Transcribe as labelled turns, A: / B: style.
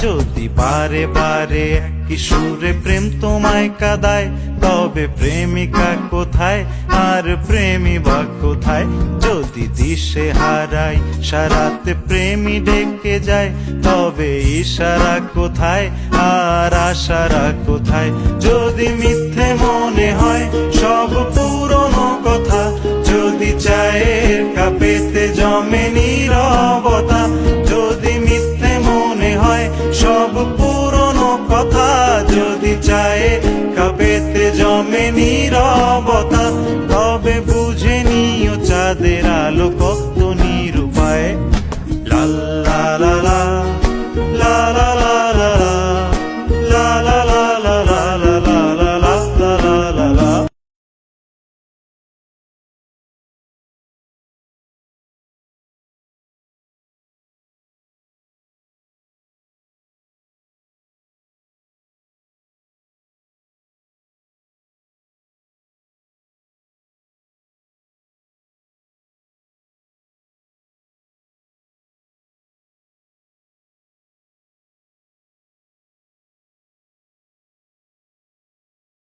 A: যদি বারে বারে একই সুরে প্রেম তোমায় কাঁদায়, তবে প্রেমিকা কোথায় আর প্রেমী বা কোথায়? যদি দিশে হারাই সারাতে প্রেমী ডেকে যায়, তবে ইশারা কোথায় আর আশারা কোথায়? যদি মিথ্যে মনে হয় সব পুরনো কথা, যদি চায়ের কাপেতে জমে নীরবতা, যদি মিথ্যে মনে হয় সব